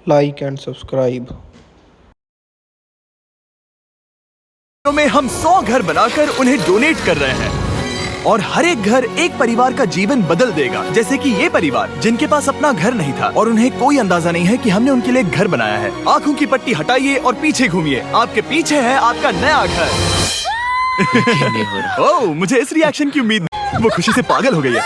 like and subscribe. में हम 100 घर बनाकर उन्हें डोनेट कर रहे हैं और हर एक घर एक परिवार का जीवन बदल देगा। जैसे कि ये परिवार जिनके पास अपना घर नहीं था और उन्हें कोई अंदाजा नहीं है कि हमने उनके लिए घर बनाया है। आंखों की पट्टी हटाइए और पीछे घूमिए, आपके पीछे है आपका नया घर। ओह, मुझे इस रिएक्शन की उम्मीद नहीं। वो खुशी से पागल हो गई है।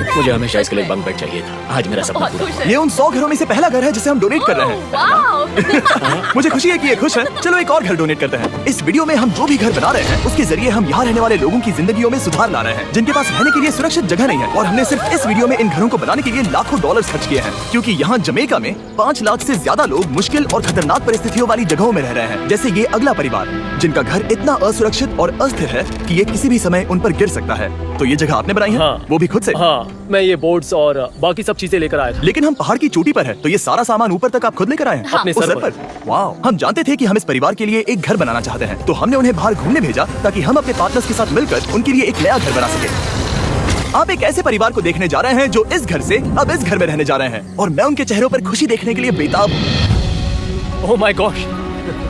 मुझे हमेशा इसके लिए बंक बेड चाहिए था। आज मेरा सपना पूरा हुआ। ये उन 100 घरों में से पहला घर है जिसे हम डोनेट कर रहे हैं। मुझे खुशी है कि ये खुश है। चलो एक और घर डोनेट करते हैं। इस वीडियो में हम जो भी घर बना रहे हैं उसके जरिए हम यहाँ रहने वाले लोगों की जिंदगियों में सुधार ला रहे हैं जिनके पास रहने के लिए सुरक्षित जगह नहीं है। और हमने सिर्फ इस वीडियो में इन घरों को बनाने के लिए लाखों डॉलर्स खर्च किए हैं, क्योंकि यहाँ जमैका में 5 लाख से ज्यादा लोग मुश्किल और खतरनाक परिस्थितियों वाली जगहों में रह रहे हैं। जैसे ये अगला परिवार जिनका घर इतना असुरक्षित और अस्थिर है कि ये किसी भी समय उन पर गिर सकता है। तो ये जगह आपने बनाई है? हाँ। वो भी खुद से? हाँ, मैं ये बोर्ड्स और बाकी सब चीजें लेकर आया था। लेकिन हम पहाड़ की चोटी पर है, तो ये सारा सामान ऊपर तक आप खुद लेकर आए हैं? अपने उस सर पर। वाओ, हम जानते थे कि हम इस परिवार के लिए एक घर बनाना चाहते हैं, तो हमने उन्हें बाहर घूमने भेजा ताकि हम अपने पार्टनर्स के साथ मिलकर उनके लिए एक नया घर बना सके। आप एक ऐसे परिवार को देखने जा रहे हैं जो इस घर से अब इस घर में रहने जा रहे हैं, और मैं उनके चेहरों पर खुशी देखने के लिए बेताब हूँ। ओह माय गॉश,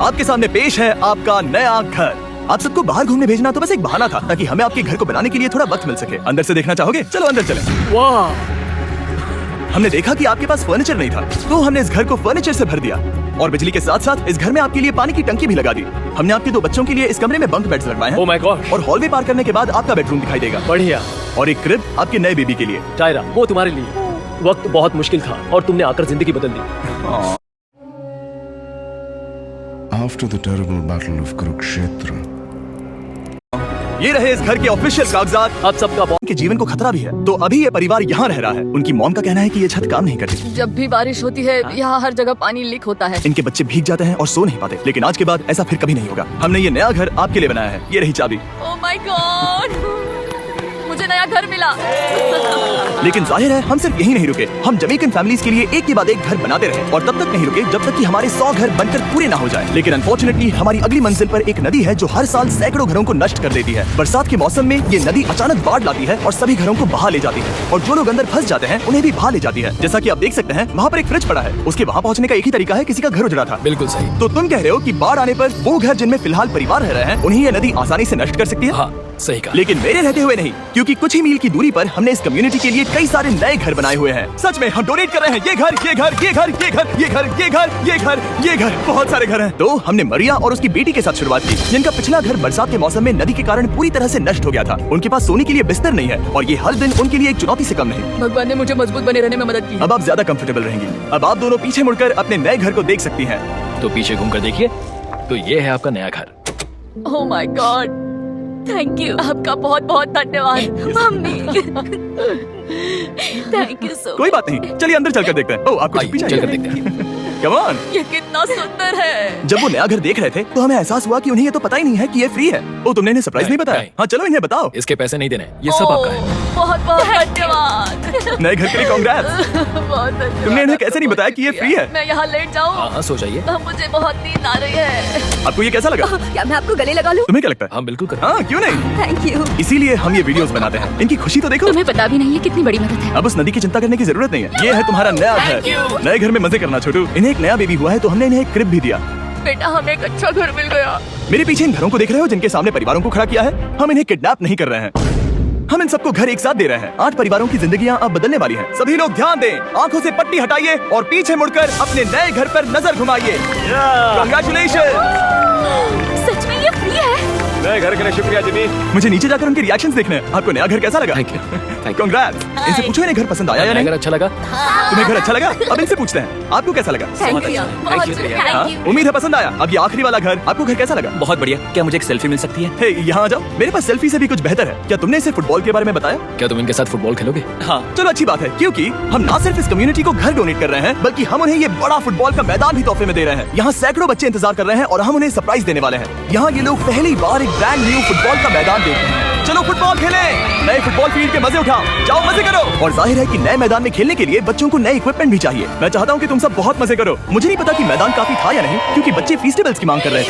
आपके सामने पेश है आपका नया घर। आप सबको बाहर घूमने भेजना तो बस एक बहाना था ताकि हमें आपके घर को बनाने के लिए थोड़ा वक्त मिल सके। अंदर से देखना चाहोगे? चलो अंदर चलें। वाह, हमने देखा कि आपके पास फर्नीचर नहीं था, तो हमने इस घर को फर्नीचर से भर दिया और बिजली के साथ साथ इस घर में आपके लिए पानी की टंकी भी लगा दी। हमने आपके 2 बच्चों के लिए इस कमरे में बंक बेड्स लगवाए हैं। ओह माय गॉड, और हॉलवे पार करने के बाद आपका बेडरूम दिखाई देगा। बढ़िया। और एक क्रिब आपके नए बेबी के लिए। टायरा, वो तुम्हारे लिए। वक्त बहुत मुश्किल था और तुमने आकर जिंदगी बदल दी। After the terrible battle of Kurukshetra, ये रहे इस घर के ऑफिशियल कागजात। अब सबका उनके जीवन को खतरा भी है, तो अभी ये परिवार यहाँ रह रहा है। उनकी मॉम का कहना है कि ये छत काम नहीं करती। जब भी बारिश होती है यहाँ हर जगह पानी लीक होता है। इनके बच्चे भीग जाते हैं और सो नहीं पाते, लेकिन आज के बाद ऐसा फिर कभी नहीं होगा। हमने ये नया घर आपके लिए बनाया है। ये रही चाबी। ओह माय गॉड, मुझे नया घर मिला। लेकिन जाहिर है हम सिर्फ यही नहीं रुके। हम जमैकन फैमिलीज के लिए एक के बाद एक घर बनाते रहे और तब तक नहीं रुके जब तक कि हमारे 100 घर बनकर पूरे ना हो जाए। लेकिन अनफॉर्चुनेटली हमारी अगली मंजिल पर एक नदी है जो हर साल सैकड़ों घरों को नष्ट कर देती है। बरसात के मौसम में ये नदी अचानक बाढ़ लाती है और सभी घरों को बहा ले जाती है, और जो लोग अंदर फंस जाते हैं उन्हें भी बहा ले जाती है। जैसा कि आप देख सकते हैं, वहाँ पर एक फ्रिज पड़ा है। उसके वहाँ पहुँचने का एक ही तरीका है, किसी का घर उजड़ा था। बिल्कुल सही। तो तुम कह रहे हो कि बाढ़ आने पर वो घर जिनमें फिलहाल परिवार रह रहे हैं उन्हें ये नदी आसानी से नष्ट कर सकती है? हाँ, सही कहा। लेकिन मेरे रहते हुए नहीं, क्योंकि कुछ ही मील की दूरी पर हमने इस कम्युनिटी के लिए कई सारे नए घर बनाए हुए हैं। सच में हम डोनेट कर रहे हैं। ये घर, ये घर, ये घर, ये घर, ये घर, ये घर, ये घर, ये घर, बहुत सारे घर हैं। तो हमने मरिया और उसकी बेटी के साथ शुरुआत की, जिनका पिछला घर बरसात के मौसम में नदी के कारण पूरी तरह से नष्ट हो गया था। उनके पास सोने के लिए बिस्तर नहीं है और ये हर दिन उनके लिए एक चुनौती से कम नहीं। भगवान ने मुझे मजबूत बने रहने में मदद की। अब आप ज्यादा कंफर्टेबल रहेंगी। अब आप दोनों पीछे मुड़कर अपने नए घर को देख सकती हैं। तो पीछे घूमकर देखिए, तो ये है आपका नया घर। Oh my God, thank you. आपका बहुत बहुत धन्यवाद मम्मी। Thank you so. कोई बात नहीं, चलिए अंदर चलकर देखते हैं। ओह, आपको आइए, छुट्टी चाहिए? चलकर देखते हैं। Come on। ये कितना सुंदर है। जब वो नया घर देख रहे थे तो हमें एहसास हुआ कि उन्हें ये तो पता ही नहीं है कि ये फ्री है। ओ, तुमने इन्हें सरप्राइज नहीं बताया? नहीं। हाँ, चलो इन्हें बताओ। इसके पैसे नहीं देने, ये सब आपका है। बहुत बहुत धन्यवाद। नए घर के लिए कांग्रेट्स। बहुत धन्यवाद। तुमने इन्हें कैसे नहीं बताया कि ये फ्री है? मैं यहाँ लेट जाऊँ? हाँ हाँ, सो जाइए। मुझे बहुत नींद आ रही है। आपको ये कैसा लगा? क्या मैं आपको गले लगा लूं? तुम्हें क्या लगता है? हाँ बिल्कुल कर। हाँ, क्यों नहीं? Thank you. इसीलिए हम ये वीडियोस बनाते हैं। इनकी खुशी तो देखो। तुम्हें पता भी नहीं है कितनी बड़ी मदद है। अब उस नदी की चिंता करने की जरूरत नहीं है। ये है तुम्हारा नया घर। नए घर में मजे करना छोटू। इन्हें एक नया बेबी हुआ है तो हमने इन्हें एक क्रिब भी दिया। बेटा, हमें एक अच्छा घर मिल गया। मेरे पीछे इन घरों को देख रहे हो जिनके सामने परिवारों को खड़ा किया है? हम इन्हें किडनैप नहीं कर रहे हैं। हम इन सबको घर एक साथ दे रहे हैं। 8 परिवारों की जिंदगियां अब बदलने वाली हैं। सभी लोग ध्यान दें, आंखों से पट्टी हटाइए और पीछे मुड़कर अपने नए घर पर नजर घुमाइए। Congratulations! सच में ये फ्री है? नए घर के लिए शुक्रिया जिमी। मुझे नीचे जाकर उनके रिएक्शंस देखने हैं। आपको नया घर कैसा लगा? Thank you. Congrats! इनसे पूछो इन्हें घर पसंद आया या नहीं? अगर अच्छा लगा। तुम्हें घर अच्छा लगा? अब इनसे पूछते हैं, आपको कैसा लगा? Thank you. बहुत हाँ? उम्मीद है पसंद आया। अब ये आखिरी वाला घर, आपको घर कैसा लगा? बहुत बढ़िया। क्या मुझे एक सेल्फी मिल सकती है? हे, यहाँ आ जाओ। मेरे पास सेल्फी से भी कुछ बेहतर है। क्या तुमने इसे फुटबॉल के बारे में बताया? क्या तुम इनके साथ फुटबॉल खेलोगे? हाँ, चलो अच्छी बात है, क्योंकि हम ना सिर्फ इस कम्युनिटी को घर डोनेट कर रहे हैं, बल्कि हम उन्हें ये बड़ा फुटबॉल का मैदान भी तोहफे में दे रहे हैं। यहाँ सैकड़ों बच्चे इंतजार कर रहे हैं और हम उन्हें सरप्राइज देने वाले हैं। यहाँ ये लोग पहली बार एक ब्रांड न्यू फुटबॉल का मैदान देख रहे हैं। चलो फुटबॉल खेलें, नए फुटबॉल फील्ड के मजे उठाओ, जाओ मजे करो। और जाहिर है कि नए मैदान में खेलने के लिए बच्चों को नए इक्विपमेंट भी चाहिए। मैं चाहता हूँ कि तुम सब बहुत मजे करो। मुझे नहीं पता कि मैदान काफी था या नहीं, क्योंकि बच्चे फेस्टिवल्स की मांग कर रहे थे।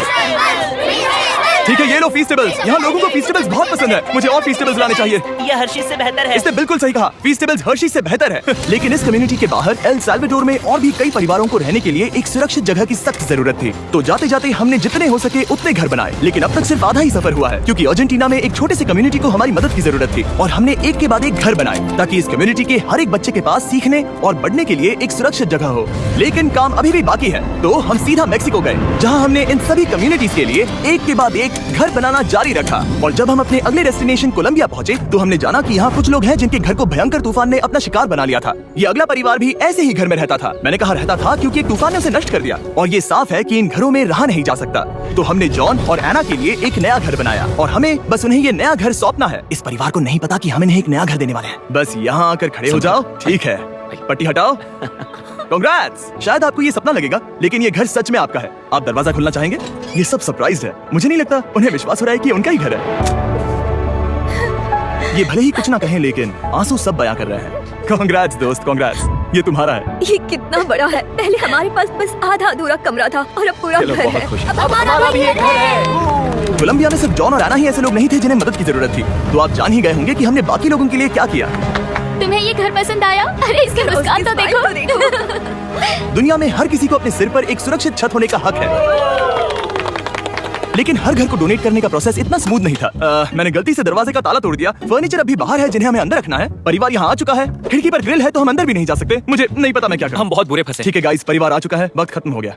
ठीक है, ये लो फीस्टेबल्स। यहाँ लोगों को फीस्टेबल्स बहुत पसंद है। मुझे और फीस्टेबल्स लाने चाहिए। ये हर्षी से बेहतर है। इसने बिल्कुल सही कहा, फीस्टेबल्स हर्शी से बेहतर है। लेकिन इस कम्युनिटी के बाहर एल साल्वाडोर में और भी कई परिवारों को रहने के लिए एक सुरक्षित जगह की सख्त जरूरत थी। तो जाते जाते हमने जितने हो सके उतने घर बनाए, लेकिन अब तक सिर्फ आधा ही सफर हुआ है, क्योंकि अर्जेंटीना में एक छोटे से कम्युनिटी को हमारी मदद की जरूरत थी और हमने एक के बाद एक घर बनाए ताकि इस कम्युनिटी के हर एक बच्चे के पास सीखने और बढ़ने के लिए एक सुरक्षित जगह हो। लेकिन काम अभी भी बाकी है, तो हम सीधा मेक्सिको गए, जहाँ हमने इन सभी कम्युनिटीज के लिए एक के बाद एक घर बनाना जारी रखा। और जब हम अपने अगले डेस्टिनेशन कोलंबिया पहुँचे तो हमने जाना कि यहाँ कुछ लोग हैं जिनके घर को भयंकर तूफान ने अपना शिकार बना लिया था। ये अगला परिवार भी ऐसे ही घर में रहता था। मैंने कहा रहता था क्योंकि एक तूफान ने उसे नष्ट कर दिया और ये साफ है कि इन घरों में रहा नहीं जा सकता। तो हमने जॉन और एना के लिए एक नया घर बनाया और हमें बस उन्हें ये नया घर सौंपना है। इस परिवार को नहीं पता कि हम इन्हें एक नया घर देने वाले हैं। बस यहाँ आकर खड़े हो जाओ। ठीक है, पट्टी हटाओ। कांग्रेट्स। शायद आपको ये सपना लगेगा, लेकिन ये घर सच में आपका है। आप दरवाजा खोलना चाहेंगे? ये सब सरप्राइज है। मुझे नहीं लगता उन्हें विश्वास हो रहा है कि उनका ही घर है। ये भले ही कुछ ना कहें, लेकिन आंसू सब बयां कर रहे हैं। कांग्रेट्स दोस्त, कांग्रेट्स। ये तुम्हारा है। ये कितना बड़ा है। पहले हमारे पास बस आधा अधूरा कमरा था और अब पूरा घर है। अब हमारा भी एक घर है। कोलंबिया में सिर्फ जॉन और एना ही ऐसे लोग नहीं थे जिन्हें मदद की जरूरत थी। तो आप जान ही गए होंगे कि हमने बाकी लोगों के लिए क्या किया। तुम्हें ये घर पसंद आया? अरे इसकी मुस्कान तो देखो। दुनिया में हर किसी को अपने सिर पर एक सुरक्षित छत होने का हक है, लेकिन हर घर को डोनेट करने का प्रोसेस इतना स्मूथ नहीं था। मैंने गलती से दरवाजे का ताला तोड़ दिया। फर्नीचर अभी बाहर है जिन्हें हमें अंदर रखना है। परिवार यहाँ आ चुका है। खिड़की पर ग्रिल है तो हम अंदर भी नहीं जा सकते। मुझे नहीं पता मैं क्या करूं। हम बहुत बुरे फंसे। ठीक है गाइस, परिवार आ चुका है। वक्त खत्म हो गया।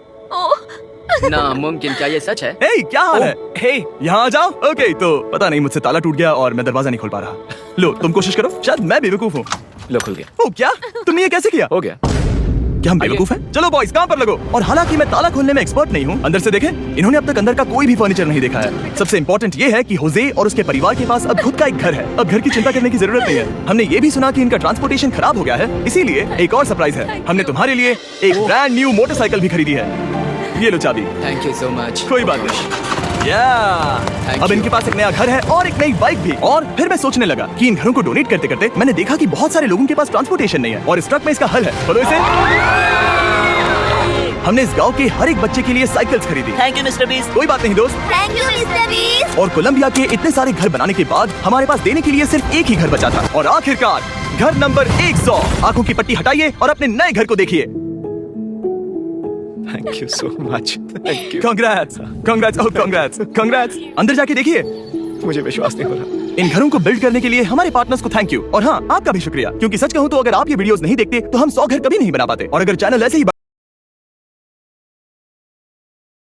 नामुमकिन, क्या ये सच है? हे, क्या हाल है? हे, यहाँ आ जाओ। ओके, तो पता नहीं मुझसे ताला टूट गया और मैं दरवाजा नहीं खोल पा रहा। लो, तुम कोशिश करो। शायद मैं बेवकूफ हूँ। लो खुल गया। ओ क्या? तुमने ये कैसे किया? हो गया। क्या हम बेवकूफ हैं? चलो बॉयज, काम पर लगो। और हालांकि मैं ताला खोलने में एक्सपर्ट नहीं हूँ, अंदर से देखें, इन्होंने अब तक अंदर का कोई भी फर्नीचर नहीं देखा है। सबसे इम्पोर्टेंट ये है कि होजे और उसके परिवार के पास अब खुद का एक घर है। अब घर की चिंता करने की जरूरत नहीं है। हमने ये भी सुना कि इनका ट्रांसपोर्टेशन खराब हो गया है, इसीलिए एक और सरप्राइज है। हमने तुम्हारे लिए एक ब्रांड न्यू मोटरसाइकिल भी खरीदी है। ये लो चाबी। Thank you so much. कोई बात नहीं। अब इनके पास एक नया घर है और एक नई बाइक भी। और फिर मैं सोचने लगा कि इन घरों को डोनेट करते करते मैंने देखा कि बहुत सारे लोगों के पास ट्रांसपोर्टेशन नहीं है और इस ट्रक में इसका हल है। बोलो इसे। हमने इस गांव के हर एक बच्चे के लिए साइकिल्स खरीदी। Thank you mister beast. कोई बात नहीं दोस्त। Thank you mister beast. और कोलंबिया के इतने सारे घर बनाने के बाद हमारे पास देने के लिए सिर्फ एक ही घर बचा था। और आखिरकार घर नंबर 100। आंखों की पट्टी हटाइए और अपने नए घर को देखिए। Thank you so much. Thank you. Congrats, congrats, oh congrats, congrats. अंदर जाके देखिए। मुझे विश्वास नहीं हो रहा। इन घरों को बिल्ड करने के लिए हमारे पार्टनर्स को थैंक यू। और हाँ, आपका भी शुक्रिया, क्योंकि सच कहूँ तो अगर आप ये वीडियोस नहीं देखते तो हम 100 घर कभी नहीं बना पाते। और अगर चैनल ऐसे ही